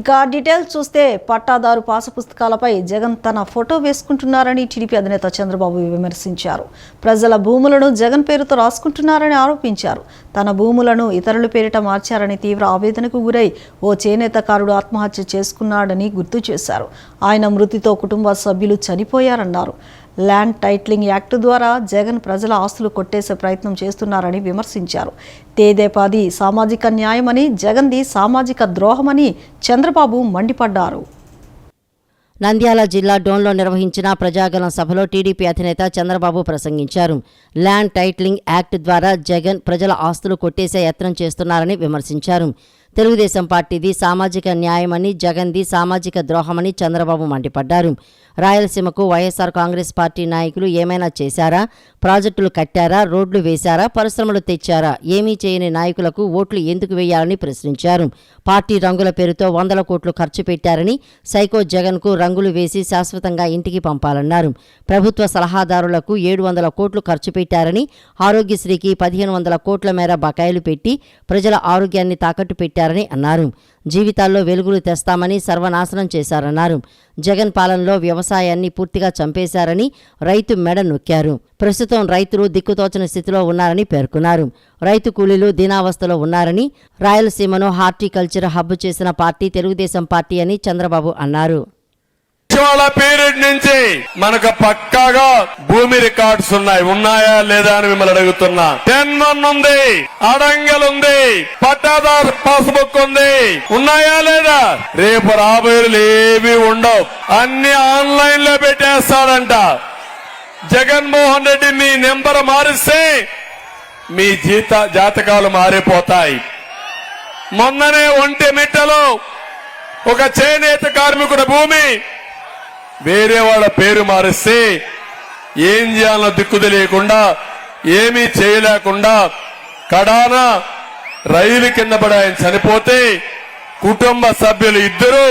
ఇక డీటెయిల్స్ చూస్తే పట్టాదారు పాసు పుస్తకాలపై జగన్ తన ఫోటో వేసుకుంటున్నారని టీడీపీ అధినేత చంద్రబాబు విమర్శించారు. ప్రజల భూములను జగన్ పేరుతో రాసుకుంటున్నారని ఆరోపించారు. తన భూములను ఇతరుల పేరిట మార్చారని తీవ్ర ఆవేదనకు గురై ఓ చేనేతకారుడు ఆత్మహత్య చేసుకున్నాడని గుర్తు చేశారు. ఆయన మృతితో కుటుంబ సభ్యులు చనిపోయారన్నారు. ల్యాండ్ టైటిలింగ్ యాక్ట్ ద్వారా జగన్ ప్రజల ఆస్తులు కొట్టేసే ప్రయత్నం చేస్తున్నారని విమర్శించారు. తేదేపాది సామాజిక న్యాయమని, జగన్ది సామాజిక ద్రోహమని చంద్రబాబు మండిపడ్డారు. నంద్యాల జిల్లా డోన్లో నిర్వహించిన ప్రజాగళం సభలో టీడీపీ అధినేత చంద్రబాబు ప్రసంగించారు. ల్యాండ్ టైటిలింగ్ యాక్ట్ ద్వారా జగన్ ప్రజల ఆస్తులు కొట్టేసే యత్నం చేస్తున్నారని విమర్శించారు. తెలుగుదేశం పార్టీది సామాజిక న్యాయమని, జగన్ది సామాజిక ద్రోహమని చంద్రబాబు మండిపడ్డారు. రాయలసీమకు వైఎస్ఆర్ కాంగ్రెస్ పార్టీ నాయకులు ఏమైనా చేశారా? ప్రాజెక్టులు కట్టారా? రోడ్లు వేశారా? పరిశ్రమలు తెచ్చారా? ఏమీ చేయని నాయకులకు ఓట్లు ఎందుకు వేయాలని ప్రశ్నించారు. పార్టీ రంగుల పేరుతో 100 కోట్లు ఖర్చు పెట్టారని, సైకో జగన్కు రంగులు వేసి శాశ్వతంగా ఇంటికి పంపాలన్నారు. ప్రభుత్వ సలహాదారులకు 700 కోట్లు ఖర్చు పెట్టారని, ఆరోగ్యశ్రీకి 1500 కోట్ల మేర బకాయిలు పెట్టి ప్రజల ఆరోగ్యాన్ని తాకట్టు పెట్టారని అన్నారు. జీవితాల్లో వెలుగులు తెస్తామని సర్వనాశనం చేశారన్నారు. జగన్ పాలనలో వ్యవసాయాన్ని పూర్తిగా చంపేశారని, రైతు మెడ నొక్కారు. ప్రస్తుతం రైతులు దిక్కుతోచని స్థితిలో ఉన్నారని పేర్కొన్నారు. రైతు కూలీలు దీనావస్థలో ఉన్నారని, రాయలసీమను హార్టికల్చర్ హబ్ చేసిన పార్టీ తెలుగుదేశం పార్టీ అని చంద్రబాబు అన్నారు. పీరియడ్ నుంచి మనకు పక్కాగా భూమి రికార్డ్స్ ఉన్నాయా లేదా అని మిమ్మల్ని అడుగుతున్నా. 10-1 ఉంది, అడంగల్ ఉంది, పట్టాదారు పాస్బుక్ ఉంది, ఉన్నాయా లేదా? రేపు రాబోయేలు ఏవి ఉండవు, అన్ని ఆన్లైన్ లో పెట్టేస్తాడంట. జగన్మోహన్ రెడ్డి మీ నెంబర్ మారిస్తే మీ జాతకాలు మారిపోతాయి. మొన్ననే ఒంటిమిట్టలో ఒక చేనేత కార్మికుడి భూమి వేరే వాళ్ళ పేరు మారిస్తే ఏం చేయాలో దిక్కు తెలియకుండా, ఏమీ చేయలేకుండా కడాన రైలు కింద పడి ఆయన చనిపోతే కుటుంబ సభ్యులు ఇద్దరు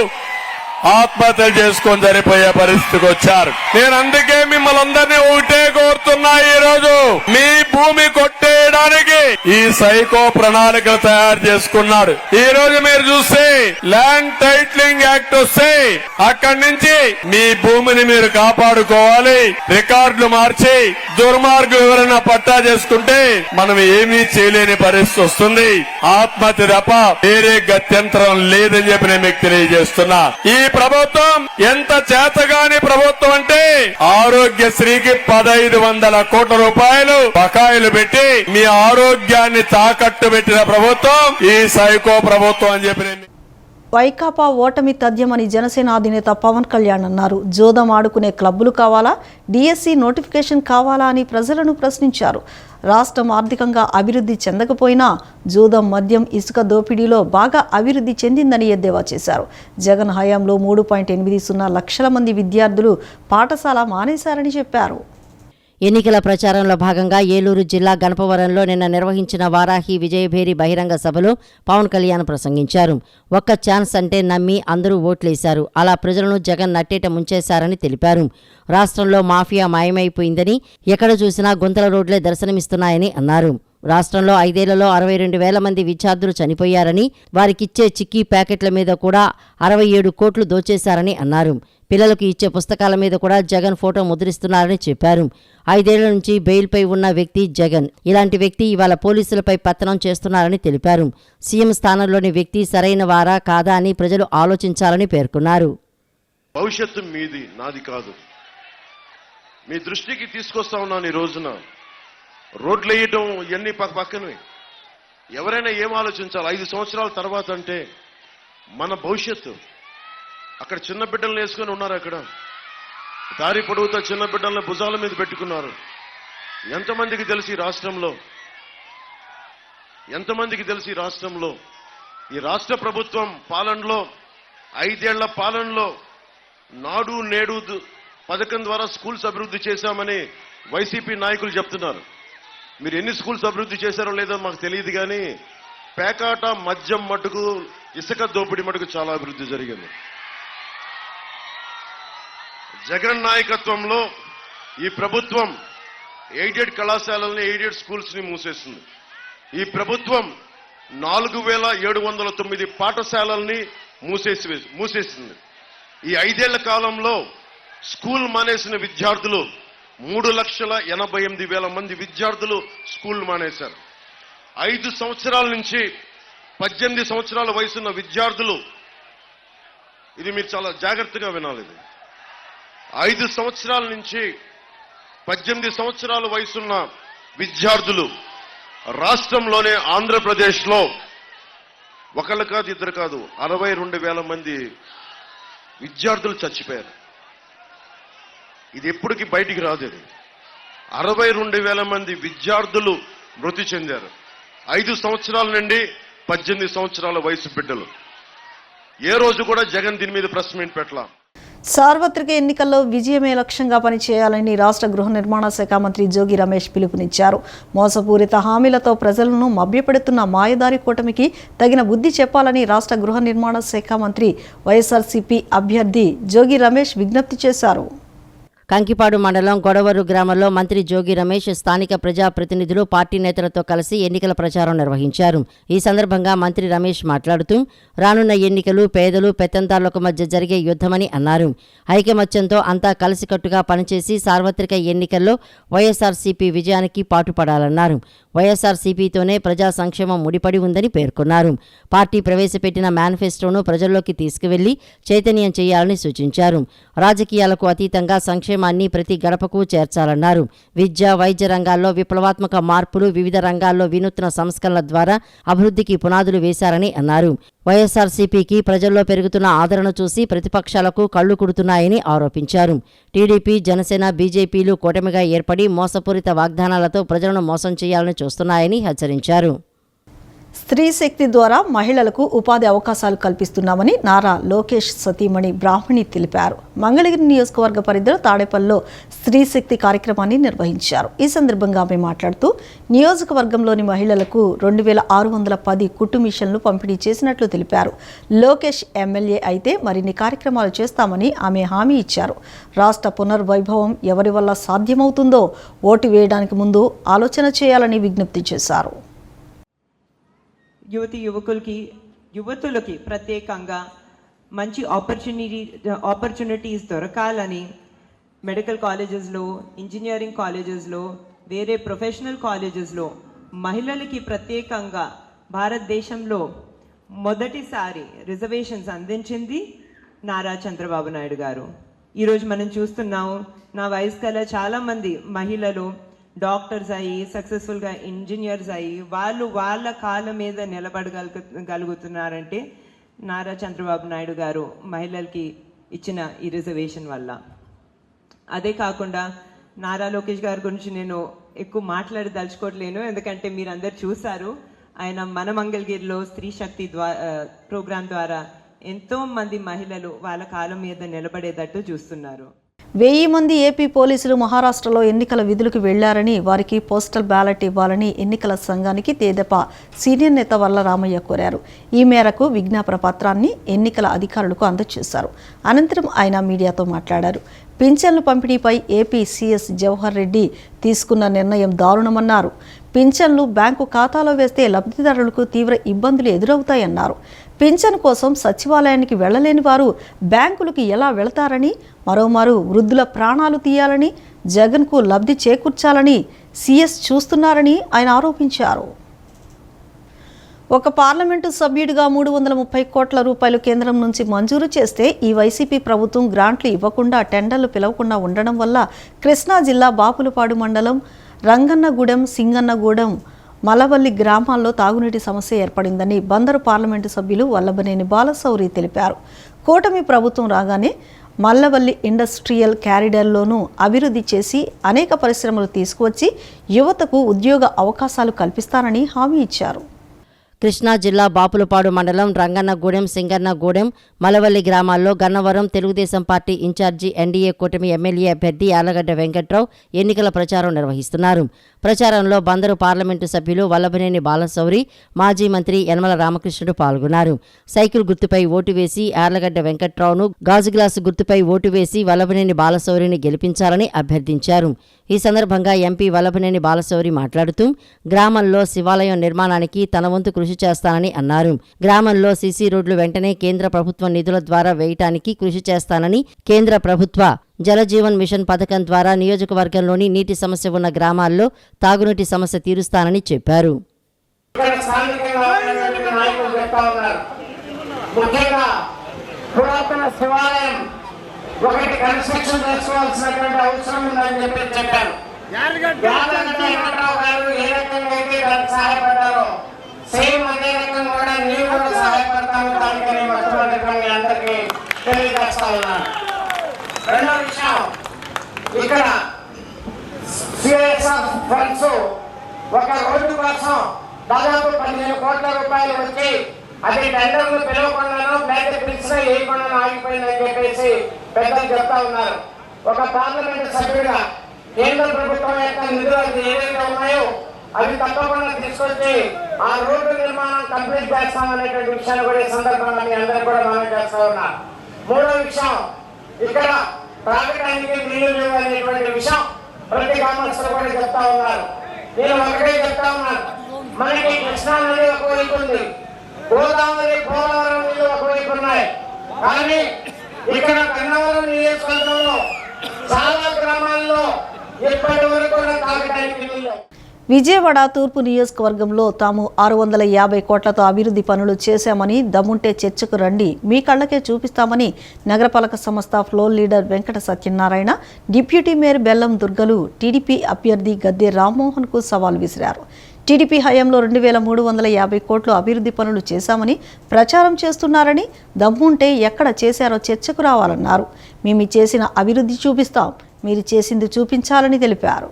ఆత్మహత్యలు చేసుకొని చనిపోయే పరిస్థితికి వచ్చారు. నేను అందుకే మిమ్మల్ని అందరినీ ఒకటే కోరుతున్నా, ఈ రోజు మీ భూమి కొట్టేయడానికి ఈ సైకో ప్రణాళికలు తయారు చేసుకున్నాడు. ఈ రోజు మీరు చూస్తే ల్యాండ్ టైటిలింగ్ యాక్ట్ వస్తే అక్కడి నుంచి మీ భూమిని మీరు కాపాడుకోవాలి. రికార్డులు మార్చి దుర్మార్గులు ఎవరైనా పట్టా చేసుకుంటే మనం ఏమీ చేయలేని పరిస్థితి వస్తుంది. ఆత్మహత్య తప్ప వేరే గత్యంతరం లేదని చెప్పి నేను మీకు తెలియజేస్తున్నా. ఈ ప్రభుత్వం ఎంత చేతగాని ప్రభుత్వం అంటే ఆరోగ్యశ్రీకి 1500 కోట్ల రూపాయలు బకాయిలు పెట్టి మీ ఆరోగ్యాన్ని తాకట్టు పెట్టిన ప్రభుత్వం ఈ సైకో ప్రభుత్వం అని చెప్పి వైకాపా ఓటమి తథ్యమని జనసేన అధినేత పవన్ కళ్యాణ్ అన్నారు. జోదం ఆడుకునే క్లబ్బులు కావాలా, డిఎస్సి నోటిఫికేషన్ కావాలా అని ప్రజలను ప్రశ్నించారు. రాష్ట్రం ఆర్థికంగా అభివృద్ధి చెందకపోయినా జూదం, మద్యం, ఇసుక దోపిడీలో బాగా అభివృద్ధి చెందిందని ఎద్దేవా చేశారు. జగన్ హయాంలో 3.80 లక్షల మంది విద్యార్థులు పాఠశాల మానేశారని చెప్పారు. ఎన్నికల ప్రచారంలో భాగంగా ఏలూరు జిల్లా గణపవరంలో నిన్న నిర్వహించిన వారాహి విజయభేరి బహిరంగ సభలో పవన్ కళ్యాణ్ ప్రసంగించారు. ఒక్క ఛాన్స్ అంటే నమ్మి అందరూ ఓట్లేశారు. అలా ప్రజలను జగన్ నట్టేట ముంచేశారని తెలిపారు. రాష్ట్రంలో మాఫియా మాయమైపోయిందని, ఎక్కడ చూసినా గుంతల రోడ్లే దర్శనమిస్తున్నాయని అన్నారు. రాష్ట్రంలో 5 ఏళ్లలో 62,000 మంది విద్యార్థులు చనిపోయారని, వారికిచ్చే చిక్కీ ప్యాకెట్ల మీద కూడా 67 కోట్లు దోచేశారని అన్నారు. పిల్లలకు ఇచ్చే పుస్తకాల మీద కూడా జగన్ ఫోటో ముద్రిస్తున్నారని చెప్పారు. 5 ఏళ్ల నుంచి బెయిల్పై ఉన్న వ్యక్తి జగన్. ఇలాంటి వ్యక్తి ఇవాళ పోలీసులపై పెత్తనం చేస్తున్నారని తెలిపారు. సీఎం స్థానంలోని వ్యక్తి సరైన వారా కాదా అని ప్రజలు ఆలోచించాలని పేర్కొన్నారు. భవిష్యత్తు మీది, నాది కాదు. మీ దృష్టికి తీసుకొస్తా ఉన్నాను. ఈ రోజున రోడ్లు వేయటం ఇవన్నీ పక్కనవి. ఎవరైనా ఏం ఆలోచించాలి? 5 సంవత్సరాల తర్వాత అంటే మన భవిష్యత్తు. అక్కడ చిన్న బిడ్డలను వేసుకొని ఉన్నారు. అక్కడ దారి పొడవుతో చిన్న బిడ్డలను భుజాల మీద పెట్టుకున్నారు. ఎంతమందికి తెలిసి రాష్ట్రంలో, ఎంతమందికి తెలిసి రాష్ట్రంలో ఈ రాష్ట్ర ప్రభుత్వం పాలనలో 5 ఏళ్ల పాలనలో నాడు నేడు పథకం ద్వారా స్కూల్స్ అభివృద్ధి చేశామని వైసీపీ నాయకులు చెప్తున్నారు. మీరు ఎన్ని స్కూల్స్ అభివృద్ధి చేశారో లేదో మాకు తెలియదు, కానీ పేకాట, మద్యం మటుకు, ఇసుక దోపిడీ మటుకు చాలా అభివృద్ధి జరిగింది. జగన్ నాయకత్వంలో ఈ ప్రభుత్వం ఎయిడెడ్ కళాశాలల్ని, ఎయిడెడ్ స్కూల్స్ ని మూసేస్తుంది. ఈ ప్రభుత్వం 4,709 పాఠశాలల్ని మూసేసింది. ఈ 5 ఏళ్ల కాలంలో స్కూల్ మానేసిన విద్యార్థులు 3,88,000 మంది విద్యార్థులు స్కూల్ మానేశారు. 5 సంవత్సరాల నుంచి 18 సంవత్సరాల వయసున్న విద్యార్థులు, ఇది మీరు చాలా జాగ్రత్తగా వినాలి, 5 సంవత్సరాల నుంచి 18 సంవత్సరాల వయసున్న విద్యార్థులు రాష్ట్రంలోనే ఆంధ్రప్రదేశ్లో ఒకళ్ళు కాదు, ఇద్దరు కాదు, 62,000 మంది విద్యార్థులు చచ్చిపోయారు. ఇది ఎప్పటికీ బయటికి రాదు. 62,000 మంది విద్యార్థులు మృతి చెందారు. 5 సంవత్సరాల నుండి 18 సంవత్సరాల వయసు బిడ్డలు. ఏ రోజు కూడా జగన్ దీని మీద ప్రెస్ మీట్ పెట్టలా. సార్వత్రిక ఎన్నికల్లో విజయమే లక్ష్యంగా పనిచేయాలని రాష్ట్ర గృహ నిర్మాణ శాఖ మంత్రి జోగి రమేష్ పిలుపునిచ్చారు. మోసపూరిత హామీలతో ప్రజలను మభ్యపెడుతున్న మాయదారి కూటమికి తగిన బుద్ధి చెప్పాలని రాష్ట్ర గృహ నిర్మాణ శాఖ మంత్రి వైఎస్ఆర్సీపీ అభ్యర్థి జోగి రమేష్ విజ్ఞప్తి చేశారు. కంకిపాడు మండలం గొడవరు గ్రామంలో మంత్రి జోగి రమేష్ స్థానిక ప్రజాప్రతినిధులు, పార్టీ నేతలతో కలిసి ఎన్నికల ప్రచారం నిర్వహించారు. ఈ సందర్భంగా మంత్రి రమేష్ మాట్లాడుతూ రానున్న ఎన్నికలు పేదలు పెత్తందారులకు మధ్య జరిగే యుద్ధమని అన్నారు. ఐకమత్యంతో అంతా కలిసికట్టుగా పనిచేసి సార్వత్రిక ఎన్నికల్లో వైఎస్ఆర్సీపీ విజయానికి పాటుపడాలన్నారు. వైఎస్ఆర్సీపీతోనే ప్రజా సంక్షేమం ముడిపడి ఉందని పేర్కొన్నారు. పార్టీ ప్రవేశపెట్టిన మేనిఫెస్టోను ప్రజల్లోకి తీసుకువెళ్లి చైతన్యం చేయాలని సూచించారు. రాజకీయాలకు అతీతంగా సంక్షేమాన్ని ప్రతి గడపకు చేర్చాలన్నారు. విద్య, వైద్య రంగాల్లో విప్లవాత్మక మార్పులు, వివిధ రంగాల్లో వినూత్న సంస్కరణల ద్వారా అభివృద్ధికి పునాదులు వేశారని అన్నారు. వైఎస్ఆర్సీపీకి ప్రజల్లో పెరుగుతున్న ఆదరణ చూసి ప్రతిపక్షాలకు కళ్లు కుడుతున్నాయని ఆరోపించారు. టీడీపీ, జనసేన, బీజేపీలు కూటమిగా ఏర్పడి మోసపూరిత వాగ్దానాలతో ప్రజలను మోసం చేయాలని చూస్తున్నాయని హెచ్చరించారు. స్త్రీ శక్తి ద్వారా మహిళలకు ఉపాధి అవకాశాలు కల్పిస్తున్నామని నారా లోకేష్ సతీమణి బ్రాహ్మణి తెలిపారు. మంగళగిరి నియోజకవర్గ పరిధిలో తాడేపల్లిలో స్త్రీ శక్తి కార్యక్రమాన్ని నిర్వహించారు. ఈ సందర్భంగా ఆమె మాట్లాడుతూ నియోజకవర్గంలోని మహిళలకు 2,610 కుట్టు మిషన్లు పంపిణీ చేసినట్లు తెలిపారు. లోకేష్ ఎమ్మెల్యే అయితే మరిన్ని కార్యక్రమాలు చేస్తామని ఆమె హామీ ఇచ్చారు. రాష్ట్ర పునర్వైభవం ఎవరి వల్ల సాధ్యమవుతుందో ఓటు వేయడానికి ముందు ఆలోచన చేయాలని విజ్ఞప్తి చేశారు. యువతులకి ప్రత్యేకంగా మంచి ఆపర్చునిటీస్ దొరకాలని మెడికల్ కాలేజెస్లో, ఇంజనీరింగ్ కాలేజెస్లో, వేరే ప్రొఫెషనల్ కాలేజెస్లో మహిళలకి ప్రత్యేకంగా భారతదేశంలో మొదటిసారి రిజర్వేషన్స్ అందించింది నారా చంద్రబాబు నాయుడు గారు. ఈరోజు మనం చూస్తున్నాం, నా వయసు గల చాలామంది మహిళలు డాక్టర్స్ అయ్యి, సక్సెస్ఫుల్గా ఇంజనీర్స్ అయ్యి వాళ్ళ కాళ్ళ మీద నిలబడగలుగుతున్నారంటే నారా చంద్రబాబు నాయుడు గారు మహిళలకి ఇచ్చిన ఈ రిజర్వేషన్ వల్ల. అదే కాకుండా నారా లోకేష్ గారి గురించి నేను ఎక్కువ మాట్లాడదలుచుకోవట్లేను, ఎందుకంటే మీరందరూ చూశారు. ఆయన మన మంగళగిరిలో స్త్రీ శక్తి ప్రోగ్రాం ద్వారా ఎంతో మంది మహిళలు వాళ్ళ కాళ్ళ మీద నిలబడేటట్టు చూస్తున్నారు. 1000 మంది ఏపీ పోలీసులు మహారాష్ట్రలో ఎన్నికల విధులకు వెళ్లారని, వారికి పోస్టల్ బ్యాలెట్ ఇవ్వాలని ఎన్నికల సంఘానికి తెదేపా సీనియర్ నేత వల్ల రామయ్య కోరారు. ఈ మేరకు విజ్ఞాపన పత్రాన్ని ఎన్నికల అధికారులకు అందజేశారు. అనంతరం ఆయన మీడియాతో మాట్లాడారు. పింఛన్లు పంపిణీపై ఏపీ సీఎస్ జవహర్ రెడ్డి తీసుకున్న నిర్ణయం దారుణమన్నారు. పింఛన్లు బ్యాంకు ఖాతాలో వేస్తే లబ్ధిదారులకు తీవ్ర ఇబ్బందులు ఎదురవుతాయన్నారు. పింఛన్ కోసం సచివాలయానికి వెళ్లలేని వారు బ్యాంకులకు ఎలా వెళతారని, మరోమారు వృద్ధుల ప్రాణాలు తీయాలని, జగన్కు లబ్ధి చేకూర్చాలని సీఎస్ చూస్తున్నారని ఆయన ఆరోపించారు. ఒక పార్లమెంటు సభ్యుడిగా 330 కోట్ల రూపాయలు కేంద్రం నుంచి మంజూరు చేస్తే ఈ వైసీపీ ప్రభుత్వం గ్రాంట్లు ఇవ్వకుండా, టెండర్లు పిలవకుండా ఉండడం వల్ల కృష్ణా జిల్లా బాపులపాడు మండలం రంగన్నగూడెం, సింగన్నగూడెం, మలవల్లి గ్రామాల్లో తాగునీటి సమస్య ఏర్పడిందని బందరు పార్లమెంటు సభ్యులు వల్లభనేని బాలశౌరి తెలిపారు. కూటమి ప్రభుత్వం రాగానే మల్లవల్లి ఇండస్ట్రియల్ క్యారిడర్లోనూ అభివృద్ధి చేసి అనేక పరిశ్రమలు తీసుకువచ్చి యువతకు ఉద్యోగ అవకాశాలు కల్పిస్తానని హామీ ఇచ్చారు. కృష్ణా జిల్లా బాపులపాడు మండలం రంగన్నగూడెం, సింగన్నగూడెం, మలవల్లి గ్రామాల్లో Gannavaram Telugu Desam party incharge NDA కూటమి ఎమ్మెల్యే అభ్యర్థి యార్లగడ్డ వెంకట్రావు ఎన్నికల ప్రచారం నిర్వహిస్తున్నారు. ప్రచారంలో బందరు పార్లమెంటు సభ్యులు వల్లభనేని బాలశౌరి, మాజీ మంత్రి యనమల రామకృష్ణుడు పాల్గొన్నారు. సైకిల్ గుర్తుపై ఓటు వేసి యార్లగడ్డ వెంకట్రావును, గాజు గ్లాసు గుర్తుపై ఓటు వేసి వల్లభనేని బాలశౌరిని గెలిపించాలని అభ్యర్థించారు. ఈ సందర్భంగా ఎంపీ వల్లభనేని బాలశౌరి మాట్లాడుతూ గ్రామంలో శివాలయం నిర్మాణానికి తన వంతు కృషి చేస్తానని అన్నారు. గ్రామంలో సీసీ రోడ్లు వెంటనే కేంద్ర ప్రభుత్వం నిధుల ద్వారా వేయటానికి కృషి చేస్తానని, కేంద్ర ప్రభుత్వ జలజీవన్ మిషన్ పథకం ద్వారా నియోజకవర్గంలోని నీటి సమస్య ఉన్న గ్రామాల్లో తాగునీటి సమస్య తీరుస్తానని చెప్పారు. ముఖ్యంగా పురాతన శివాలయం ఒకటి కన్స్ట్రక్షన్ చేసుకోవాల్సినటువంటి అవసరం ఉందని చెప్పారు. యాదగిరిరావు గారు ఏ రకంగా అయితే దానికి సహాయపడ్డారో సేమ్ అదే రకంగా కూడా నేను కూడా సహాయపడతాను. దానికని మొట్టమొదటిగా మీ అందరికీ తెలియజేస్తా ఉన్నాను. రెండో విషయం, ఇక్కడ సిఎస్ఆర్ ఫండ్స్ ఒక రోడ్డు కోసం దాదాపు 15 కోట్ల రూపాయలు వచ్చి అది టెండర్లు పిలవకుండానో లేకపోతే పిలిచినా వేయకుండానో ఆగిపోయిందని చెప్పేసి పెద్దలు చెప్తా ఉన్నారు. ఒక పార్లమెంట్ సభ్యుడిగా కేంద్ర ప్రభుత్వం యొక్క నిధులు ఏవైతే ఉన్నాయో అవి తప్పకుండా తీసుకొచ్చి ఆ రోడ్డు నిర్మాణం కంప్లీట్ చేస్తామనేటువంటి విషయాన్ని కూడా ఈ సందర్భంగా మీ అందరూ కూడా మనం చేస్తా ఉన్నారు. మూడో విషయం, ఇక్కడ త్రాగటానికి నీళ్లు లేవు అనేటువంటి విషయం ప్రతి గ్రామస్తులు కూడా చెప్తా ఉన్నారు. నేను ఒకటే చెప్తా ఉన్నాను, మనకి కృష్ణా నది ఒకవైపు ఉంది, గోదావరి పోలవరం నీళ్లు ఒకవైపు ఉన్నాయి. కానీ ఇక్కడ గన్నవరం నియోజకవర్గంలో చాలా గ్రామాల్లో ఇప్పటి వరకు కూడా తాగడానికి నీళ్లు. విజయవాడ తూర్పు నియోజకవర్గంలో తాము 650 కోట్లతో అభివృద్ధి పనులు చేశామని, దమ్ముంటే చర్చకు రండి, మీ కళ్ళకే చూపిస్తామని నగరపాలక సంస్థ floor leader Venkata Satyanarayana, deputy mayor బెల్లం దుర్గలు టీడీపీ అభ్యర్థి గద్దె రామ్మోహన్కు సవాల్ విసిరారు. టీడీపీ హయాంలో 2350 కోట్లు అభివృద్ధి పనులు చేశామని ప్రచారం చేస్తున్నారని, దమ్ముంటే ఎక్కడ చేశారో చర్చకు రావాలన్నారు. మేము చేసిన అభివృద్ధి చూపిస్తాం, మీరు చేసింది చూపించాలని తెలిపారు.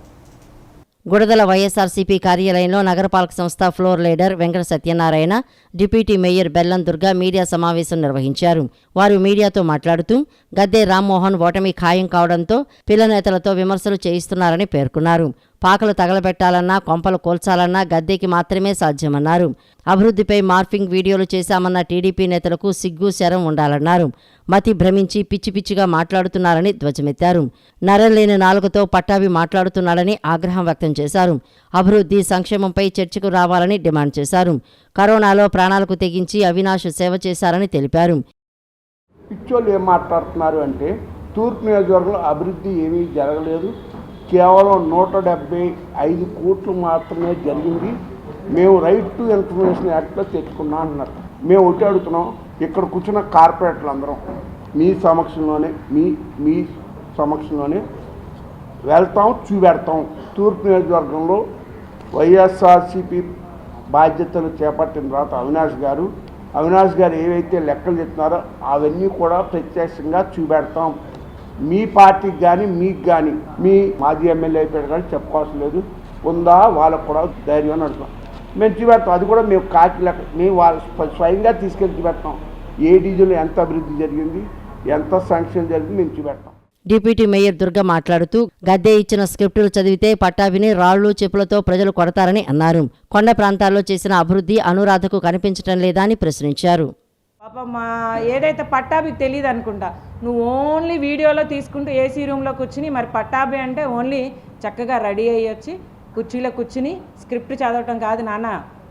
గుడదల వైఎస్ఆర్సీపీ కార్యాలయంలో నగరపాలక సంస్థ floor leader Venkata Satyanarayana, deputy mayor బెల్లం దుర్గా మీడియా సమావేశం నిర్వహించారు. వారు మీడియాతో మాట్లాడుతూ గద్దె రామ్మోహన్ ఓటమి ఖాయం కావడంతో పిల్ల నేతలతో విమర్శలు చేయిస్తున్నారని పేర్కొన్నారు. పాకలు తగలబెట్టాలన్నా, కొంపలు కోల్చాలన్నా గద్దెకి మాత్రమే సాధ్యమన్నారు. అభివృద్ధిపై మార్ఫింగ్ వీడియోలు చేశామన్న టీడీపీ నేతలకు సిగ్గు శరం ఉండాలన్నారు. మతి భ్రమించి పిచ్చి పిచ్చిగా మాట్లాడుతున్నారని ధ్వజమెత్తారు. నరలేని నాలుగుతో పట్టాభి మాట్లాడుతున్నాడని ఆగ్రహం వ్యక్తం చేశారు. అభివృద్ధి సంక్షేమంపై చర్చకు రావాలని డిమాండ్ చేశారు. కరోనాలో ప్రాణాలకు తెగించి అవినాష్ సేవ చేశారని తెలిపారు. పిచ్చోళ్ళు ఏం మాట్లాడుతున్నారు అంటే తూర్పు నియోజకవర్గంలో అభివృద్ధి ఏమీ జరగలేదు, కేవలం 175 కోట్లు మాత్రమే జరిగింది, మేము రైట్ టు ఇన్ఫర్మేషన్ యాక్ట్లో తెచ్చుకున్నాం అన్నారు. మేము ఒకటి అడుగుతున్నాం, ఇక్కడ కూర్చున్న కార్పొరేటర్లు అందరం మీ సమక్షంలోనే వెళ్తాం, చూపెడతాం. తూర్పు నియోజకవర్గంలో వైఎస్ఆర్సీపీ బాధ్యతలు చేపట్టిన తర్వాత అవినాష్ గారు ఏవైతే లెక్కలు చెప్తున్నారో అవన్నీ కూడా ప్రత్యక్షంగా చూపెడతాం. మీ పార్టీకి కానీ మీకు కానీ మీ మాజీ ఎమ్మెల్యే అయిపోయాడు కానీ చెప్పుకోవాల్సిన లేదు, ఉందా వాళ్ళకు కూడా ధైర్యం అని అడుగుతాం. మేము చూపెడతాం. అది కూడా మేము కాకి లెక్క మేము వాళ్ళు స్వయంగా తీసుకెళ్ళి చూపెడతాం. ఏ డివిజన్లో ఎంత అభివృద్ధి జరిగింది, ఎంత సంక్షేమం జరిగింది మేము చూపెడతాం. డిప్యూటీ మేయర్ దుర్గ మాట్లాడుతూ గద్దె ఇచ్చిన స్క్రిప్టులు చదివితే పట్టాభిని రాళ్లు చెప్పులతో ప్రజలు కొడతారని అన్నారు. కొండ ప్రాంతాల్లో చేసిన అభివృద్ధి అనురాధకు కనిపించటం లేదా అని ప్రశ్నించారు. పాప మా ఏదైతే పట్టాభికి తెలియదు అనుకుంటా, నువ్వు ఓన్లీ వీడియోలో తీసుకుంటూ ఏసీ రూమ్లో కూర్చుని, మరి పట్టాభి అంటే ఓన్లీ చక్కగా రెడీ అయ్యి వచ్చి కుర్చీలో కూర్చుని స్క్రిప్ట్ చదవటం కాదు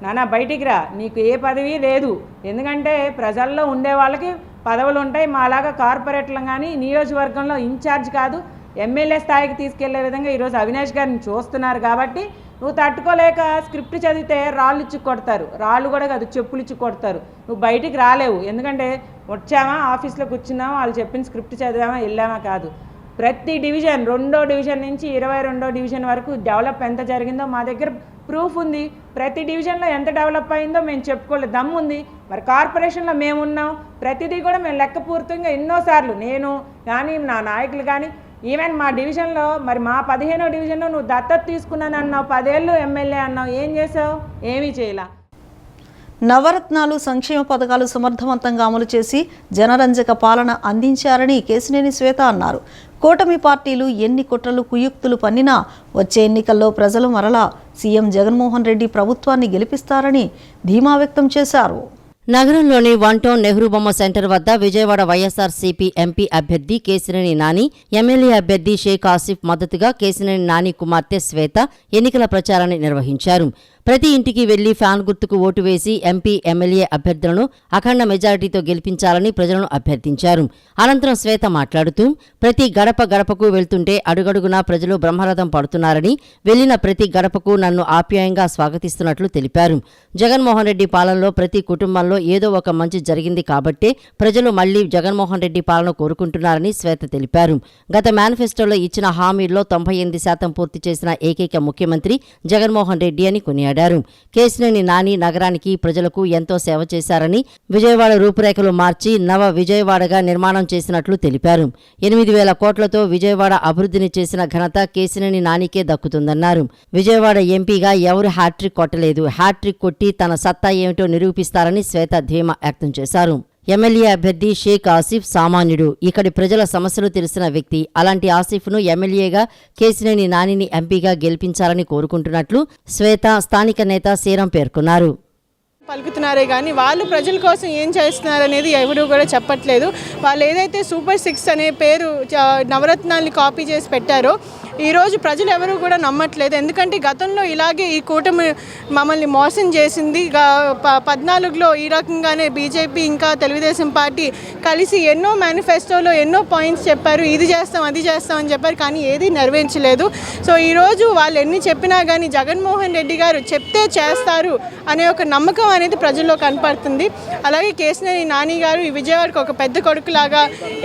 నాన్న బయటికి రా, నీకు ఏ పదవి లేదు. ఎందుకంటే ప్రజల్లో ఉండే వాళ్ళకి పదవులు ఉంటాయి, మాలాగా కార్పొరేట్లం కానీ నియోజకవర్గంలో ఇన్ఛార్జ్ కాదు, ఎమ్మెల్యే స్థాయికి తీసుకెళ్లే విధంగా ఈరోజు అవినాష్ గారిని చూస్తున్నారు. కాబట్టి నువ్వు తట్టుకోలేక స్క్రిప్ట్ చదివితే రాళ్ళు ఇచ్చి కొడతారు, రాళ్ళు కూడా కాదు చెప్పులు ఇచ్చి కొడతారు. నువ్వు బయటికి రాలేవు. ఎందుకంటే వచ్చామా ఆఫీస్లో కూర్చున్నామా, వాళ్ళు చెప్పిన స్క్రిప్ట్ చదివామా వెళ్ళామా కాదు. ప్రతి డివిజన్ 2వ డివిజన్ నుంచి 22వ డివిజన్ వరకు డెవలప్ ఎంత జరిగిందో మా దగ్గర ప్రూఫ్ ఉంది. ప్రతి డివిజన్లో ఎంత డెవలప్ అయిందో మేము చెప్పుకోలేదు, దమ్ము ఉంది. మరి కార్పొరేషన్లో మేమున్నాం, ప్రతిదీ కూడా మేము లెక్కపూర్తంగా ఎన్నోసార్లు నేను కానీ నా నాయకులు కానీ ఈవెన్ మా డివిజన్లో మరి మా 15వ డివిజన్లో నువ్వు దత్తత తీసుకున్నాను అన్నావు, 10 ఏళ్ళు ఎమ్మెల్యే అన్నావు, ఏం చేసావు? ఏమీ చేయలా. నవరత్నాలు సంక్షేమ పథకాలు సమర్థవంతంగా అమలు చేసి జనరంజక పాలన అందించారని కేశినేని శ్వేత అన్నారు. కూటమి పార్టీలు ఎన్ని కుట్రలు కుయుక్తులు పన్నినా వచ్చే ఎన్నికల్లో ప్రజలు మరలా సీఎం జగన్మోహన్ రెడ్డి ప్రభుత్వాన్ని గెలిపిస్తారని ధీమా వ్యక్తం చేశారు. నగరంలోని వన్ టౌన్ నెహ్రూ బొమ్మ సెంటర్ వద్ద విజయవాడ వైఎస్ఆర్సీపీ ఎంపీ అభ్యర్థి కేశినేని నాని, ఎమ్మెల్యే అభ్యర్థి షేక్ ఆసిఫ్ మద్దతుగా కేశినేని నాని కుమార్తె శ్వేత ఎన్నికల ప్రచారాన్ని నిర్వహించారు. ప్రతి ఇంటికి వెళ్లి ఫ్యాన్ గుర్తుకు ఓటు వేసి ఎంపీ, ఎమ్మెల్యే అభ్యర్థులను అఖండ మెజారిటీతో గెలిపించాలని ప్రజలను అభ్యర్థించారు. అనంతరం శ్వేత మాట్లాడుతూ, ప్రతి గడప గడపకు వెళ్తుంటే అడుగడుగునా ప్రజలు బ్రహ్మరథం పడుతున్నారని, వెళ్లిన ప్రతి గడపకు నన్ను ఆప్యాయంగా స్వాగతిస్తున్నట్లు తెలిపారు. జగన్మోహన్ రెడ్డి పాలనలో ప్రతి కుటుంబంలో ఏదో ఒక మంచి జరిగింది కాబట్టే ప్రజలు మళ్లీ జగన్మోహన్ రెడ్డి పాలన కోరుకుంటున్నారని శ్వేత తెలిపారు. గత మేనిఫెస్టోలో ఇచ్చిన హామీల్లో 98% పూర్తి చేసిన ఏకైక ముఖ్యమంత్రి జగన్మోహన్ రెడ్డి అని కొనియాడారు. కేశినేని నాని నగరానికి, ప్రజలకు ఎంతో సేవ చేశారని, విజయవాడ రూపురేఖలు మార్చి నవ విజయవాడగా నిర్మాణం చేసినట్లు తెలిపారు. 8,000 కోట్లతో విజయవాడ అభివృద్ధిని చేసిన ఘనత కేశినేని నానికే దక్కుతుందన్నారు. విజయవాడ ఎంపీగా ఎవరు హ్యాట్రిక్ కొట్టలేదు, హ్యాట్రిక్ కొట్టి తన సత్తా ఏమిటో నిరూపిస్తారని శ్వేత ధీమా వ్యక్తం చేశారు. ఎమ్మెల్యే అభ్యర్థి షేక్ ఆసిఫ్ సామాన్యుడు, ఇక్కడి ప్రజల సమస్యలు తెలిసిన వ్యక్తి. అలాంటి ఆసిఫ్ను ఎమ్మెల్యేగా, కేశినేని నానిని ఎంపీగా గెలిపించాలని కోరుకుంటున్నట్లు శ్వేత స్థానిక నేత శ్రీరామ్ పేర్కొన్నారు. పలుకుతున్నారే కానీ వాళ్ళు ప్రజల కోసం ఏం చేస్తున్నారు అనేది ఎవరు కూడా చెప్పట్లేదు. వాళ్ళు ఏదైతే సూపర్ 6 అనే పేరు నవరత్నాల్ని కాపీ చేసి పెట్టారో ఈరోజు ప్రజలు ఎవరు కూడా నమ్మట్లేదు. ఎందుకంటే గతంలో ఇలాగే ఈ కూటమి మమ్మల్ని మోసం చేసింది. 14లో ఈ రకంగానే బీజేపీ ఇంకా తెలుగుదేశం పార్టీ కలిసి ఎన్నో మేనిఫెస్టోలో ఎన్నో పాయింట్స్ చెప్పారు, ఇది చేస్తాం అది చేస్తాం అని చెప్పారు, కానీ ఏది నెరవేర్చలేదు. సో ఈరోజు వాళ్ళు ఎన్ని చెప్పినా కానీ జగన్మోహన్ రెడ్డి గారు చెప్తే చేస్తారు అనే ఒక నమ్మకం అనేది ప్రజల్లో కనపడుతుంది. అలాగే కేశినేని నాని గారు ఈ విజయవాడకు ఒక పెద్ద కొడుకులాగా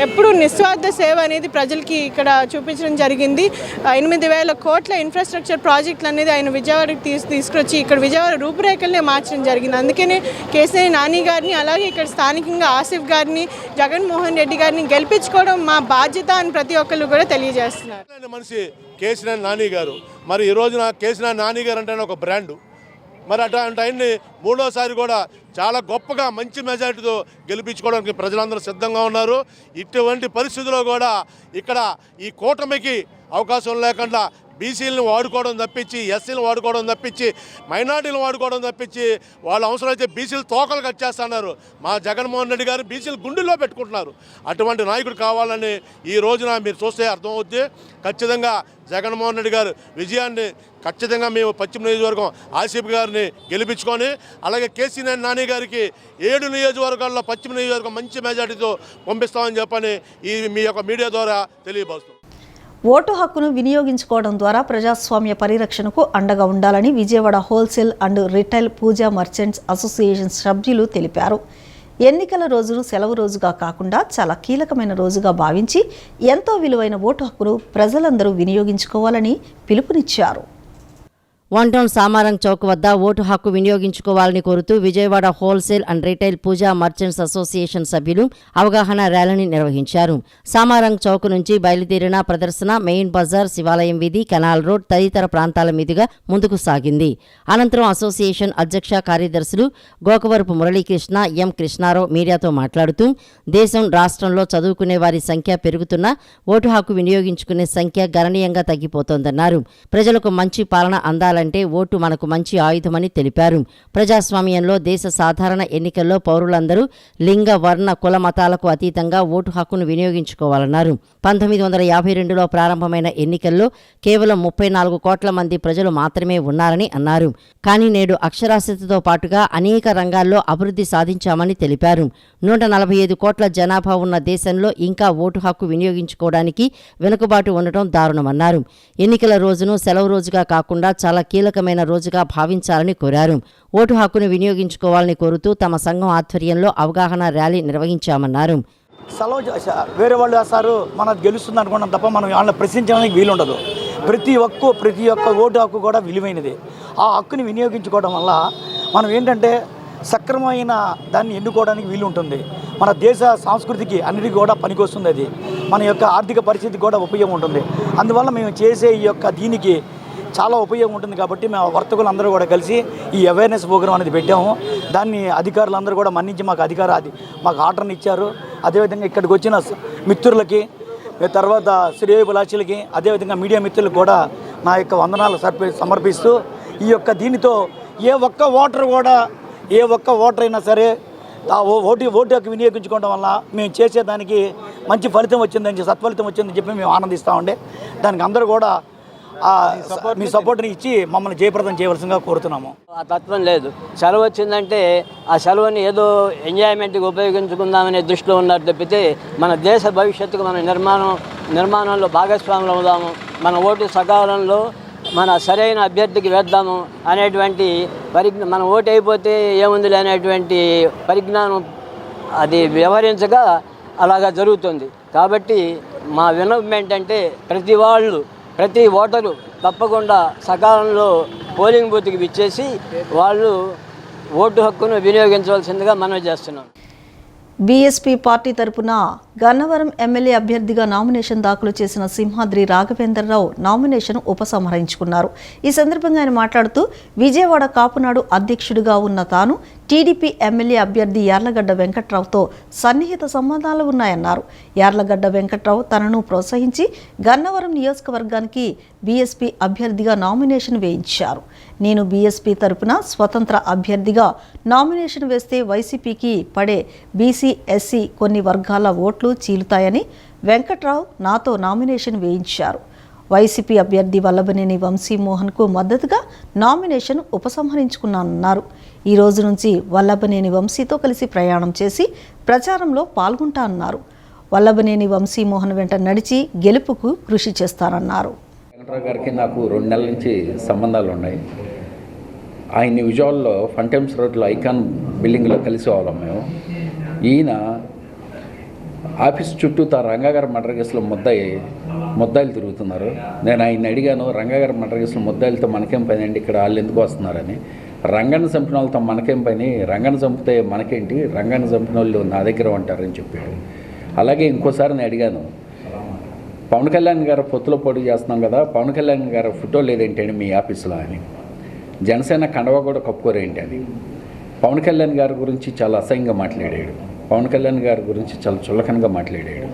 ఎప్పుడూ నిస్వార్థ సేవ అనేది ప్రజలకి ఇక్కడ చూపించడం జరిగింది. 8,000 కోట్ల ఇన్ఫ్రాస్ట్రక్చర్ ప్రాజెక్టులు అనేది ఆయన విజయవాడకి తీసుకొచ్చి ఇక్కడ విజయవాడ రూపురేఖలనే మార్చడం జరిగింది. అందుకనే కేశినేని నాని గారిని, అలాగే ఇక్కడ స్థానికంగా ఆసిఫ్ గారిని, జగన్మోహన్ రెడ్డి గారిని గెలిపించుకోవడం మా బాధ్యత అని ప్రతి ఒక్కళ్ళు కూడా తెలియజేస్తున్నారు. మనిషి కేశినేని నాని గారు, మరి ఈ రోజున కేశినేని నాని గారు అంటే ఒక బ్రాండు. మరి అట్లాంటి ఆయన్ని మూడోసారి కూడా చాలా గొప్పగా మంచి మెజారిటీతో గెలిపించుకోవడానికి ప్రజలందరూ సిద్ధంగా ఉన్నారు. ఇటువంటి పరిస్థితుల్లో కూడా ఇక్కడ ఈ కూటమికి అవకాశం లేకుండా బీసీలను వాడుకోవడం తప్పించి, ఎస్సీలను వాడుకోవడం తప్పించి, మైనార్టీలను వాడుకోవడం తప్పించి, వాళ్ళ అవసరమైతే బీసీలు తోకలు కట్ చేస్తున్నారు. మా జగన్మోహన్ రెడ్డి గారు బీసీలు గుండెల్లో పెట్టుకుంటున్నారు. అటువంటి నాయకుడు కావాలని ఈ రోజున మీరు చూస్తే అర్థమవుద్ది. ఖచ్చితంగా జగన్మోహన్ రెడ్డి గారు విజయాన్ని ఖచ్చితంగా మేము పశ్చిమ నియోజకవర్గం ఆసిఫ్ గారిని గెలిపించుకొని, అలాగే కేశినేని నాని గారికి 7 నియోజకవర్గాల్లో పశ్చిమ నియోజకవర్గం మంచి మెజార్టీతో పంపిస్తామని చెప్పని ఈ మీ యొక్క మీడియా ద్వారా తెలియపరుస్తాం. ఓటు హక్కును వినియోగించుకోవడం ద్వారా ప్రజాస్వామ్య పరిరక్షణకు అండగా ఉండాలని Vijayawada wholesale and retail Pooja merchants association సభ్యులు తెలిపారు. ఎన్నికల రోజును సెలవు రోజుగా కాకుండా చాలా కీలకమైన రోజుగా భావించి ఎంతో విలువైన ఓటు హక్కును ప్రజలందరూ వినియోగించుకోవాలని పిలుపునిచ్చారు. వన్ టౌన్ సామారంగ్ చౌక్ వద్ద ఓటు హక్కు వినియోగించుకోవాలని కోరుతూ Vijayawada wholesale and retail Pooja merchants association సభ్యులు అవగాహన ర్యాలీని నిర్వహించారు. సామారంగ్ చౌక్ నుంచి బయలుదేరిన ప్రదర్శన మెయిన్ బజార్, శివాలయం వీధి, కెనాల్ రోడ్ తదితర ప్రాంతాల మీదుగా ముందుకు సాగింది. అనంతరం అసోసియేషన్ అధ్యక్ష కార్యదర్శులు గోకవరపు మురళీకృష్ణ, ఎం కృష్ణారావు మీడియాతో మాట్లాడుతూ, దేశం రాష్ట్రంలో చదువుకునే వారి సంఖ్య పెరుగుతున్నా ఓటు హక్కు వినియోగించుకునే సంఖ్య గణనీయంగా తగ్గిపోతోందన్నారు. ప్రజలకు మంచి పాలన అందాలంటే ఓటు మనకు మంచి ఆయుధమని తెలిపారు. ప్రజాస్వామ్యంలో దేశ సాధారణ ఎన్నికల్లో పౌరులందరూ లింగ, వర్ణ, కుల మతాలకు అతీతంగా ఓటు హక్కును వినియోగించుకోవాలన్నారు. 1952లో ప్రారంభమైన ఎన్నికల్లో కేవలం 34 కోట్ల మంది ప్రజలు మాత్రమే ఉన్నారని అన్నారు. కానీ నేడు అక్షరాస్యతతో పాటుగా అనేక రంగాల్లో అభివృద్ధి సాధించామని తెలిపారు. 145 కోట్ల జనాభా ఉన్న దేశంలో ఇంకా ఓటు హక్కు వినియోగించుకోవడానికి వెనుకబాటు ఉండటం దారుణమన్నారు. ఎన్నికల రోజును సెలవు రోజుగా కాకుండా చాలా కీలకమైన రోజుగా భావించాలని కోరారు. ఓటు హక్కును వినియోగించుకోవాలని కోరుతూ తమ సంఘం ఆధ్వర్యంలో అవగాహన ర్యాలీ నిర్వహించామన్నారు. సెలవు వేరే వాళ్ళు వేస్తారు, మనది గెలుస్తుంది అనుకున్నాం తప్ప మనం వాళ్ళని ప్రశ్నించడానికి వీలుండదు. ప్రతి ఒక్క ఓటు హక్కు కూడా విలువైనది. ఆ హక్కుని వినియోగించుకోవడం వల్ల మనం ఏంటంటే సక్రమమైన దాన్ని ఎన్నుకోవడానికి వీలు ఉంటుంది. మన దేశ సంస్కృతికి అన్నిటికీ కూడా పనికొస్తుంది. అది మన యొక్క ఆర్థిక పరిస్థితికి కూడా ఉపయోగం ఉంటుంది. అందువల్ల మేము చేసే ఈ యొక్క దీనికి చాలా ఉపయోగం ఉంటుంది. కాబట్టి మేము వర్తకులందరూ కూడా కలిసి ఈ అవేర్నెస్ ప్రోగ్రాం అనేది పెట్టాము. దాన్ని అధికారులందరూ కూడా మన్నించి మాకు ఆర్డర్ని ఇచ్చారు. అదేవిధంగా ఇక్కడికి వచ్చిన మిత్రులకి, తర్వాత శ్రేయోభిలాషులకి, అదేవిధంగా మీడియా మిత్రులకు కూడా నా యొక్క వందనాలు సమర్పిస్తూ, ఈ యొక్క దీనితో ఏ ఒక్క ఓటర్ అయినా సరే ఓటు హక్కు వినియోగించుకోవడం వల్ల మేము చేసేదానికి మంచి ఫలితం వచ్చిందని సత్ఫలితం వచ్చిందని చెప్పి మేము ఆనందిస్తామండి. దానికి అందరూ కూడా మీ సపోర్ట్ని ఇచ్చి మమ్మల్ని జయప్రదం చేయవలసిందిగా కోరుతున్నాము. ఆ తత్వం లేదు. సెలవు వచ్చిందంటే ఆ సెలవుని ఏదో ఎంజాయ్మెంట్కి ఉపయోగించుకుందామనే దృష్టిలో ఉన్నారు తప్పితే మన దేశ భవిష్యత్తుకు మన నిర్మాణంలో భాగస్వాములు అవుదాము, మన ఓటు సకాలంలో మన సరైన అభ్యర్థికి వేద్దాము అనేటువంటి మన ఓటు అయిపోతే ఏముంది అనేటువంటి పరిజ్ఞానం అది వ్యవహరించగా అలాగా జరుగుతుంది. కాబట్టి మా విన్నపం ఏంటంటే ప్రతి ఓటరు తప్పకుండా సకాలంలో పోలింగ్ బూత్కి విచ్చేసి వాళ్ళు ఓటు హక్కును వినియోగించవలసిందిగా మనవి చేస్తున్నాం. బీఎస్పీ పార్టీ తరపున గన్నవరం ఎమ్మెల్యే అభ్యర్థిగా నామినేషన్ దాఖలు చేసిన సింహాద్రి రాఘవేంద్రరావు నామినేషన్ ఉపసంహరించుకున్నారు. ఈ సందర్భంగా ఆయన మాట్లాడుతూ విజయవాడ కాపునాడు అధ్యక్షుడిగా ఉన్న తాను టీడీపీ ఎమ్మెల్యే అభ్యర్థి యార్లగడ్డ వెంకట్రావుతో సన్నిహిత సంబంధాలు ఉన్నాయన్నారు. యార్లగడ్డ వెంకట్రావు తనను ప్రోత్సహించి గన్నవరం నియోజకవర్గానికి బీఎస్పీ అభ్యర్థిగా నామినేషన్ వేయించారు. నేను బీఎస్పీ తరపున స్వతంత్ర అభ్యర్థిగా నామినేషన్ వేస్తే వైసీపీకి పడే బీసీ ఎస్సీ కొన్ని వర్గాల ఓట్లు చీలుతాయని వెంకట్రావు నాతో నామినేషన్ వేయించారు. వైసీపీ అభ్యర్థి వల్లభనేని వంశీమోహన్కు మద్దతుగా నామినేషన్ ఉపసంహరించుకున్నానన్నారు. ఈ రోజు నుంచి వల్లభనేని వంశీతో కలిసి ప్రయాణం చేసి ప్రచారంలో పాల్గొంటానన్నారు. వల్లభనేని వంశీమోహన్ వెంట నడిచి గెలుపుకు కృషి చేస్తానన్నారు. వెంకట్రావు గారికి నాకు 2 నెలల నుంచి సంబంధాలు ఉన్నాయి. ఆయన్ని విజయవాడలో ఫంటెమ్స్ రోడ్లో ఐకాన్ బిల్డింగ్లో కలిసి వాళ్ళం మేము. ఈయన ఆఫీస్ చుట్టూ రంగాగారి మర్డర్ కేసులో ముద్దాయిలు తిరుగుతున్నారు. నేను ఆయన్ని అడిగాను, రంగాగారి మర్డర్ కేసులో ముద్దాయిలతో మనకేం పని అండి, ఇక్కడ వాళ్ళు ఎందుకు వస్తున్నారని. రంగాన్ని చంపిన వాళ్ళతో మనకేం పని, రంగాన్ని చంపితే మనకేంటి, రంగాన్ని చంపిన వాళ్ళు నా దగ్గర ఉంటారని చెప్పాడు. అలాగే ఇంకోసారి నేను అడిగాను, పవన్ కళ్యాణ్ గారు పొత్తులో పోటీ చేస్తున్నాం కదా, పవన్ కళ్యాణ్ గారు ఫోటో లేదేంటండి మీ ఆఫీసులో అని. జనసేన కండవ కూడా కప్పుకోరేంటి అని. పవన్ కళ్యాణ్ గారి గురించి చాలా అసహ్యంగా మాట్లాడాడు. పవన్ కళ్యాణ్ గారి గురించి చాలా చులకనగా మాట్లాడాడు.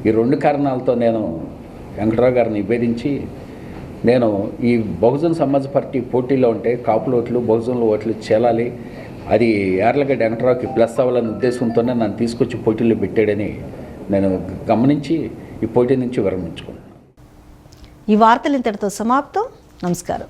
ఈ 2 కారణాలతో నేను వెంకట్రావు గారిని నివేదించి నేను ఈ బహుజన్ సమాజ్ పార్టీ పోటీలో ఉంటే కాపుల ఓట్లు బహుజనుల ఓట్లు చేలాలి, అది యార్లగడ్డ వెంకట్రావుకి ప్లస్ అవ్వాలనే ఉద్దేశంతోనే నన్ను తీసుకొచ్చి పోటీలో పెట్టాడని నేను గమనించి ఈ పోటీ నుంచి విరమించుకున్నాను. ఈ వార్తలు ఇంతటితో సమాప్తం. నమస్కారం.